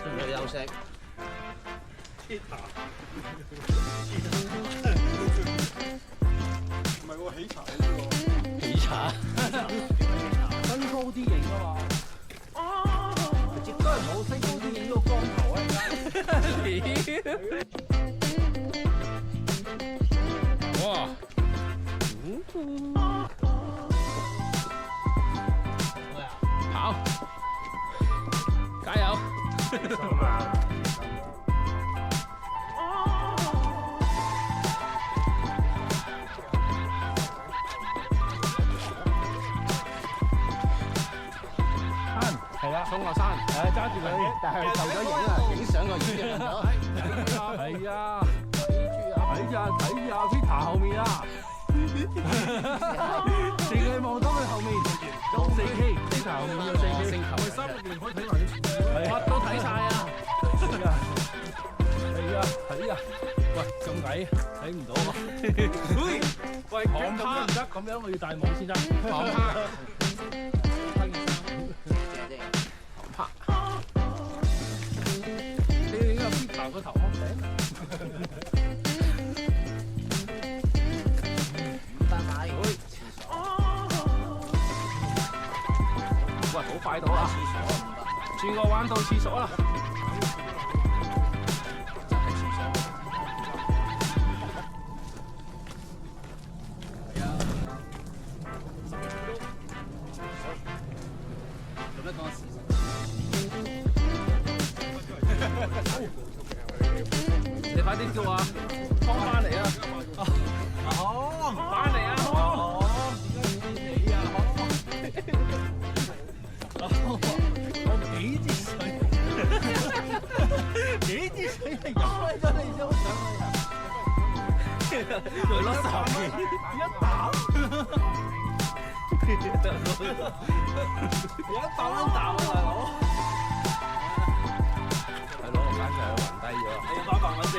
佢休息。唔係喎，喜茶呢個。喜茶。身高啲影啊嘛。接都係冇身高啲影到光頭啊！哇！跑！加油！係啦，衝落山，揸住佢，但係受咗影啊，影相個影咗。係啊，睇住啊 Peter 後面啊，淨係望到佢後面，有4K Peter 後面有4K，喂，3入邊可以睇埋啲全部咯。乜都睇晒啊！係啊，喂，咁矮睇唔到啊！喂，旁趴唔得，咁樣我要戴帽先得。旁趴。你影個 Peter 個頭殼頂。喂，好快到啊！轉個彎到廁所啦。你快啲叫啊，康翻嚟啊！翻嚟啊！你啊，我幾支水，幾支水係飲咗你張相啊！佢攞10年一啖，有100蚊啖啊，大佬！係攞個簡直係暈低咗，你要100蚊先。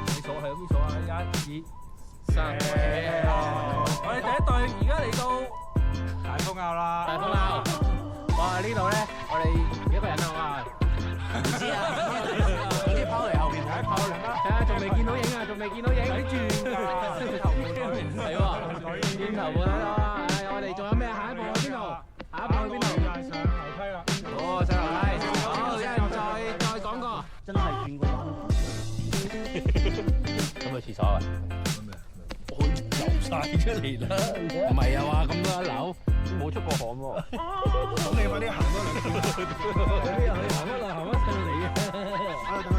你數係咁數啊！1、2、3。我哋第一隊而家嚟到大風坳啦！大風坳，哇！呢度咧，我哋幾個人啊嘛？唔知啊，總之跑嚟後邊睇跑嚟啦。睇下仲未見到影啊，仲未見到影。睇轉㗎，頭冇係喎，轉頭冇睇到啊！我哋仲有咩？下一步去邊度？下一步去邊度？上樓梯啦！哦，上樓梯。好，一陣再講過。真係轉個彎。咁去廁所啊？我游晒出嚟啦！唔係啊嘛，咁多樓冇出過汗喎。咁你快啲行多2步。你又去行乜啦？行乜上嚟啊？等你。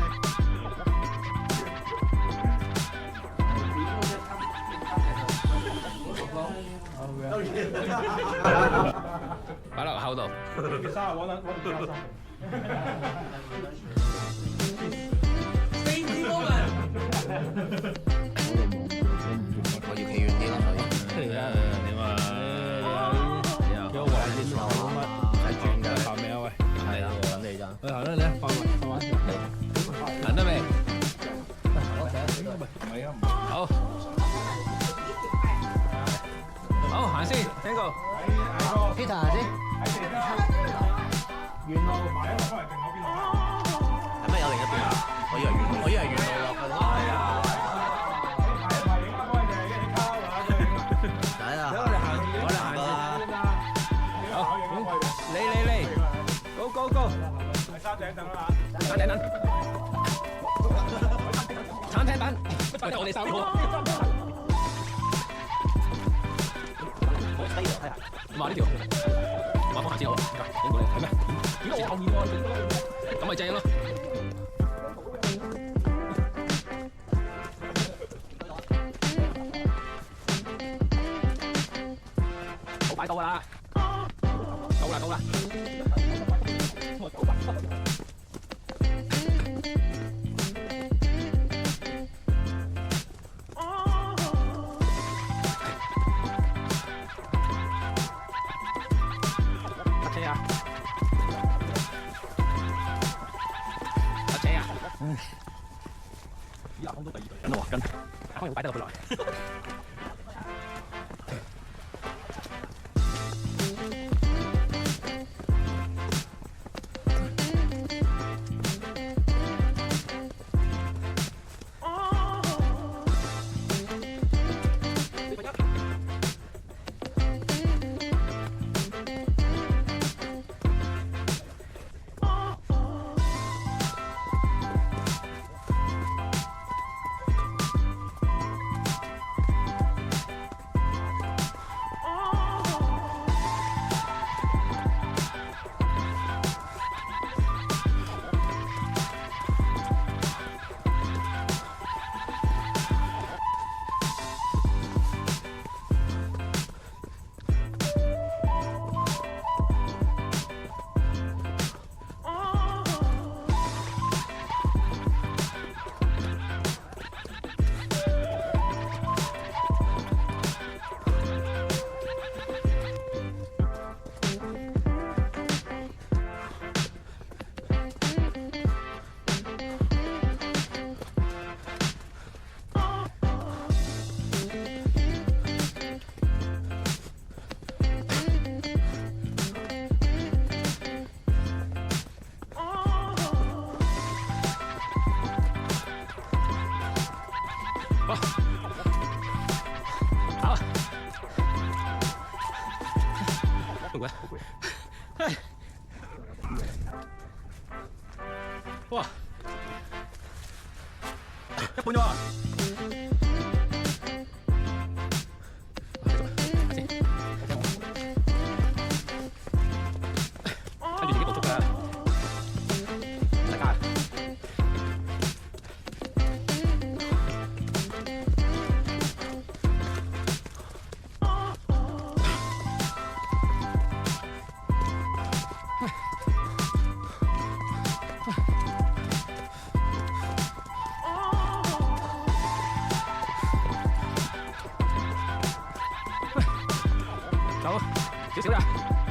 擺落口度。我要企遠啲咯，可以。點啊？幾好玩啲手乜？睇轉㗎，行未啊？喂，係啊，等你咋？喂，行啦，你放慢，行得未？好。好，行先 ，Tango。Peter 行先。沿路買一個翻嚟定喺邊度？係咩有另一邊啊？我以為沿路落去咯。係啊。睇啊！我哋行住。好，嚟，Go！喺山頂等啦嚇。山頂等。餐廳等。不就我哋3個。哇！呢條馬方行先好啊，影過嚟睇咩？影後面喎，咁咪正咯。好快到啦！到啦！講到第2隊，緊咯喎，緊，可能要擺得落去耐。攰啊！哇！一半咗啊！跟住自己讀足㗎，唔使加。走，少少啦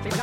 ，4分1。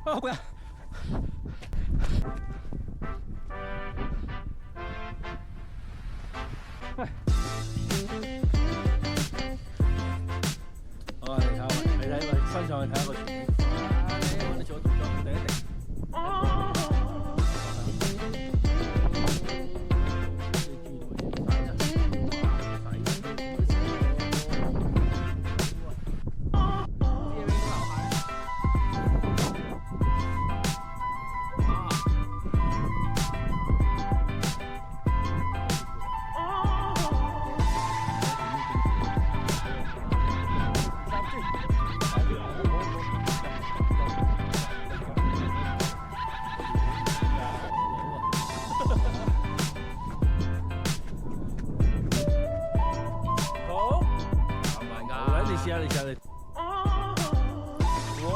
好攰啊！哦，你睇下，你睇個身上去睇下個全景。你做動作第一定。你試下，你試下你。哇！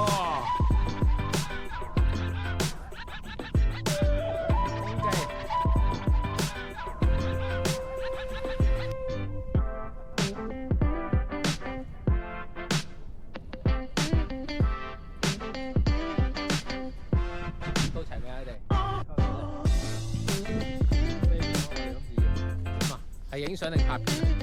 到齊未啊？你哋？係影相定拍片？